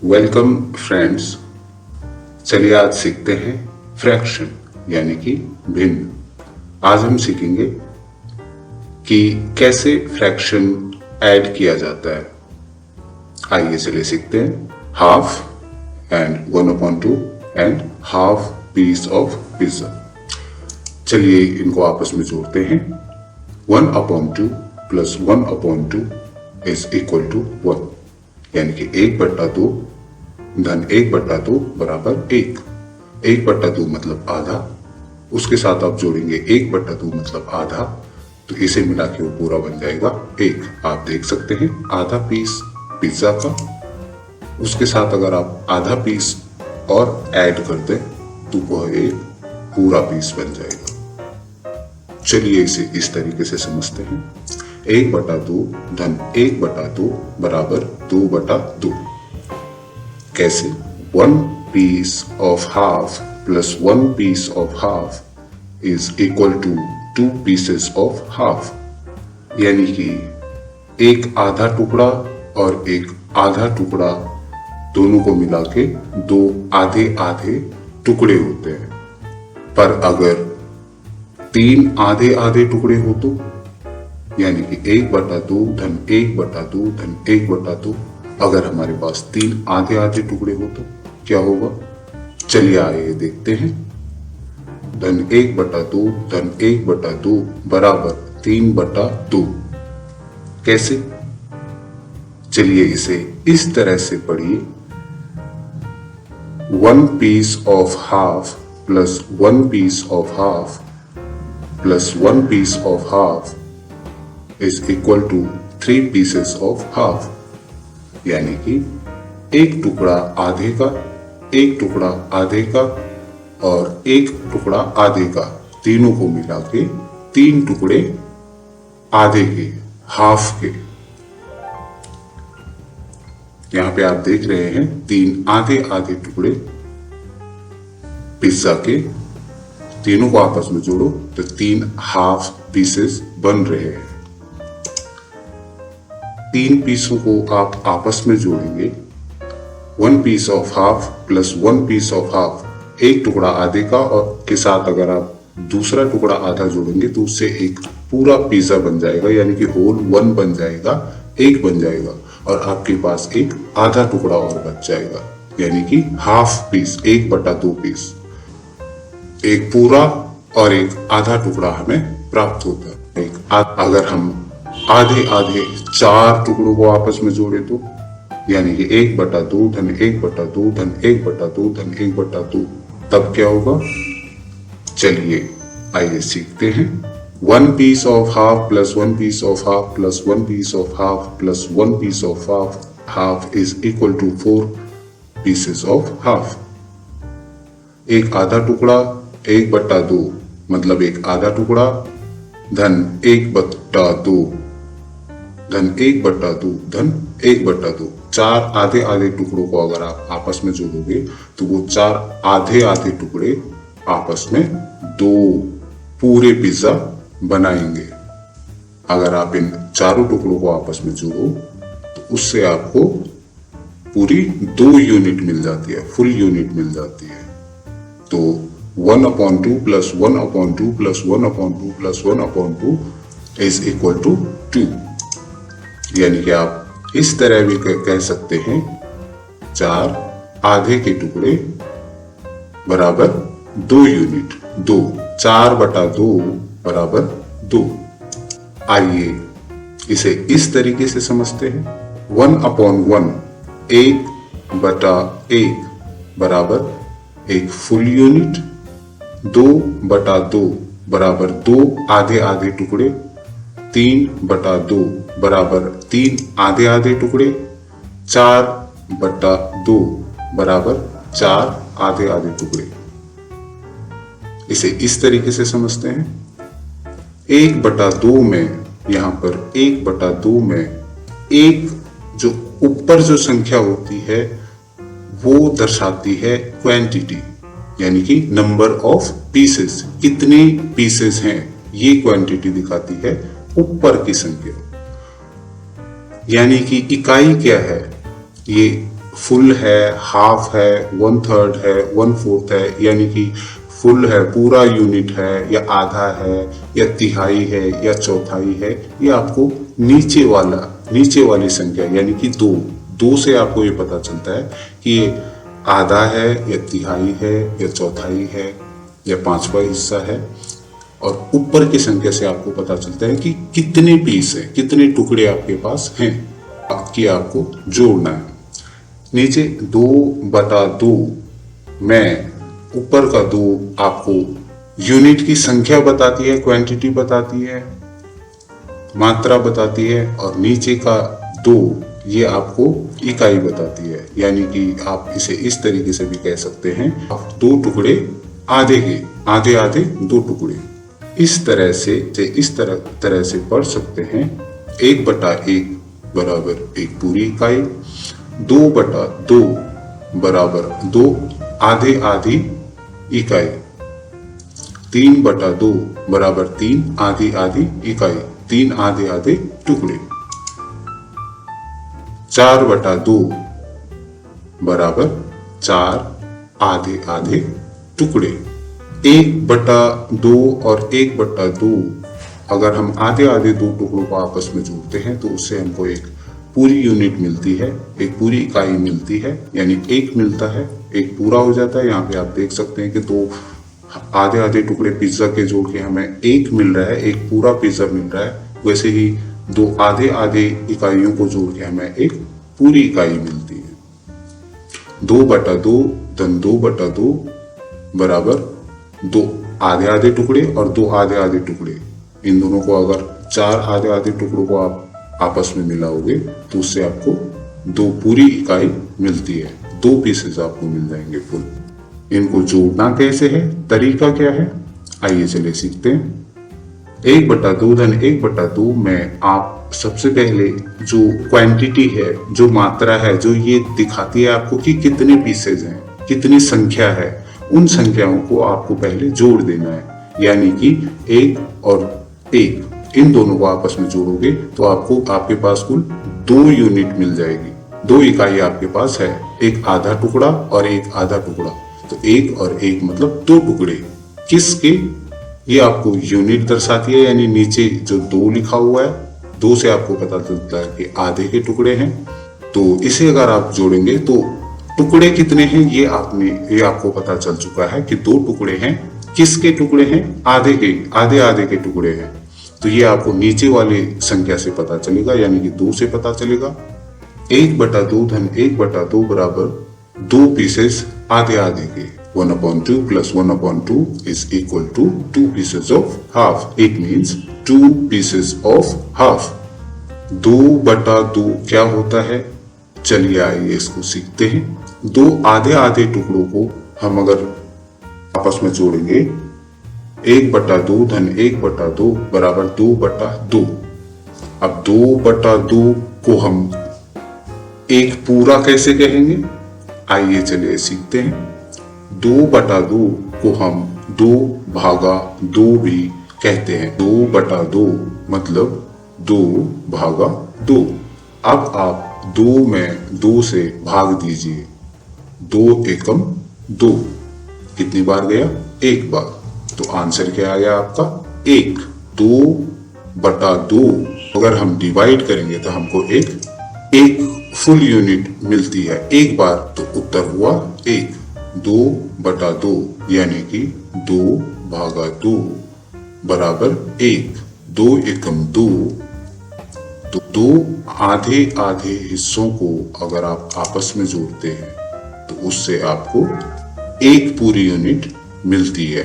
Welcome friends. चलिए आज सीखते हैं फ्रैक्शन यानी कि भिन्न। आज हम सीखेंगे कि कैसे फ्रैक्शन ऐड किया जाता है। आइए चलिए सीखते हैं। Half and 1/2 and half piece of pizza. चलिए इनको आपस में जोड़ते हैं। 1/2 प्लस 1/2 इज इक्वल टू 1, यानी कि 1/2 धन 1/2 बराबर 1। 1/2 मतलब आधा, उसके साथ आप जोड़ेंगे 1/2 मतलब आधा, तो इसे मिला के वो पूरा बन जाएगा 1। आप देख सकते हैं आधा पीस पिज्जा का, उसके साथ अगर आप आधा पीस और ऐड कर दें तो वह एक पूरा पीस बन जाएगा। चलिए इसे इस तरीके से समझते हैं। 1/2 धन 1/2 बराबर 2/2। कैसे? 1 piece of half plus 1 piece of half is equal to 2 pieces of half, यानी कि एक आधा टुकड़ा और एक आधा टुकड़ा दोनों को मिला के दो आधे आधे टुकड़े होते हैं। पर अगर 3 आधे आधे टुकड़े हो तो, यानी कि 1/2 धन 1/2 धन 1/2, अगर हमारे पास 3 आधे आधे टुकड़े हो तो क्या होगा? चलिए आइए देखते हैं। धन 1/2 धन 1/2 बराबर 3/2। कैसे? चलिए इसे इस तरह से पढ़िए। 1 piece of half plus 1 piece of half plus 1 piece of half is equal to 3 pieces of half, यानी कि एक टुकड़ा आधे का, एक टुकड़ा आधे का और एक टुकड़ा आधे का, तीनों को मिला के 3 टुकड़े आधे के, हाफ के। यहां पे आप देख रहे हैं 3 आधे आधे टुकड़े पिज्जा के, तीनों को आपस में जोड़ो तो 3 हाफ पीसेस बन रहे हैं। 3 पीसों को आप आपस में जोड़ेंगे। 1 piece of half plus 1 piece of half, एक टुकड़ा आधे का और के साथ अगर आप दूसरा टुकड़ा आधा जोड़ेंगे तो उससे एक पूरा पिज्जा बन जाएगा, यानी कि होल 1 बन जाएगा, 1 बन जाएगा, और आपके पास एक आधा टुकड़ा और बच जाएगा, यानी कि हाफ पीस, 1/2 पीस। एक पूरा और एक आधा टुकड़ा हमें प्राप्त होता है। अगर हम आधे आधे 4 टुकड़ों को आपस में जोड़े तो, यानी कि 1/2 धन 1/2 धन 1/2 धन 1/2, तब क्या होगा? चलिए आइए सीखते हैं। 1 piece of half plus 1 piece of half plus 1 piece of half plus 1 piece of half is equal to 4 pieces of half। एक आधा टुकड़ा 1/2 मतलब एक आधा टुकड़ा धन 1/2 धन 1/2 धन 1/2, 4 आधे आधे टुकड़ों को अगर आप आपस में जोड़ोगे तो वो 4 आधे आधे टुकड़े आपस में 2 पूरे पिज्जा बनाएंगे। अगर आप इन चारों टुकड़ों को आपस में जोड़ो तो उससे आपको पूरी 2 यूनिट मिल जाती है, फुल यूनिट मिल जाती है। तो 1/2 plus 1/2 plus 1/2 plus 1/2 is equal to 2, यानी कि आप इस तरह भी कह सकते हैं 4 आधे के टुकड़े बराबर 2 यूनिट, 2, 4/2 बराबर 2। आइए इसे इस तरीके से समझते हैं। 1/1, 1/1 बराबर एक फुल यूनिट, 2/2 बराबर 2 आधे आधे टुकड़े, 3/2 बराबर 3 आधे आधे टुकड़े, 4/2 बराबर 4 आधे आधे टुकड़े। इसे इस तरीके से समझते हैं। 1/2 में, यहां पर 1/2 में एक जो ऊपर जो संख्या होती है वो दर्शाती है क्वांटिटी, यानी कि नंबर ऑफ पीसेस, कितने पीसेस हैं, ये क्वांटिटी दिखाती है ऊपर की संख्या। यानी कि इकाई क्या है? ये फुल है, हाफ है, 1/3 है, 1/4 है, यानी कि फुल है, पूरा यूनिट है, या आधा है, या तिहाई है, या चौथाई है, ये आपको नीचे वाली संख्या यानी कि दो से आपको ये पता चलता है कि ये आधा है, या तिहाई है, या चौथाई है, या 5वां हिस्सा है। और ऊपर की संख्या से आपको पता चलता है कि कितने पीस है, कितने टुकड़े आपके पास हैं, कि आपको जोड़ना है। नीचे 2/2 में ऊपर का 2 आपको यूनिट की संख्या बताती है, क्वांटिटी बताती है, मात्रा बताती है, और नीचे का 2 ये आपको इकाई बताती है। यानी कि आप इसे इस तरीके से भी कह सकते हैं, 2 टुकड़े आधे के, आधे 2 टुकड़े। इस तरह से पढ़ सकते हैं 1/1 बराबर 1 पूरी इकाई, 2/2 बराबर 2 आधी इकाई, 3/2 बराबर 3 आधी इकाई, 3 आधे टुकड़े, 4/2 बराबर 4 आधे टुकड़े। 1/2 और 1/2 अगर हम आधे 2 टुकड़ों को आपस में जोड़ते हैं तो उससे हमको एक पूरी यूनिट मिलती है, एक पूरी इकाई मिलती है, यानी 1 मिलता है, 1 पूरा हो जाता है। यहाँ पे आप देख सकते हैं कि 2 आधे टुकड़े पिज्जा के जोड़ के हमें 1 मिल रहा है, एक पूरा पिज्जा मिल रहा है। वैसे ही 2 आधे इकाइयों को जोड़ के हमें एक पूरी इकाई मिलती है। 2/2 धन 2/2 बराबर 2 आधे टुकड़े और 2 आधे टुकड़े। इन दोनों को अगर 4 आधे टुकड़ों को आप आपस में मिलाओगे तो उससे आपको 2 पूरी इकाई मिलती है, 2 पीसेस आपको मिल जाएंगे फुल। इनको जोड़ना कैसे है, तरीका क्या है, आइए चले सीखते हैं। 1/2 धन 1/2 में आप सबसे पहले जो क्वांटिटी है, जो मात्रा है, जो ये दिखाती है आपको कि कितने पीसेज हैं, कितनी संख्या है, उन संख्याओं को आपको पहले जोड़ देना है। यानी कि 1 और 1 इन दोनों को आपस में जोड़ोगे तो आपके पास कुल 2 यूनिट मिल जाएगी, 2 इकाई आपके पास है, एक आधा टुकड़ा और एक आधा टुकड़ा। तो 1 और 1 मतलब 2 टुकड़े। किसके, ये आपको यूनिट दर्शाती है, यानी नीचे जो 2 लिखा हुआ है, 2 से आपको पता चलता है कि आधे के टुकड़े हैं। तो इसे अगर आप जोड़ेंगे तो टुकड़े कितने हैं ये आपको पता चल चुका है कि 2 टुकड़े हैं। किसके टुकड़े हैं, आधे के टुकड़े हैं। तो ये आपको नीचे वाली संख्या से पता चलेगा, यानी कि 2 से पता चलेगा। 1/2 धन 1/2 बराबर 2 पीसेस आधे के। 1/2 plus 1/2 is equal to 2 pieces of half. It means 2 pieces of half. 2/2 क्या होता है, चलिए आइए इसको सीखते हैं। 2 आधे टुकड़ों को हम अगर आपस में जोड़ेंगे, 1/2 धन 1/2 बराबर 2/2। अब 2/2 को हम एक पूरा कैसे कहेंगे, आइए चलिए सीखते हैं। 2/2 को हम 2/2 भी कहते हैं। 2/2 मतलब 2/2। अब आप 2 में 2 से भाग दीजिए, 2 एकम 2। कितनी बार गया, 1 बार। तो आंसर क्या आ गया आपका 1। 2/2 अगर हम डिवाइड करेंगे तो हमको एक फुल यूनिट मिलती है, 1 बार, तो उत्तर हुआ 1। 2/2 यानी कि 2/2 बराबर 1। 2 एकम 2। तो 2 आधे हिस्सों को अगर आप आपस में जोड़ते हैं तो उससे आपको एक पूरी यूनिट मिलती है।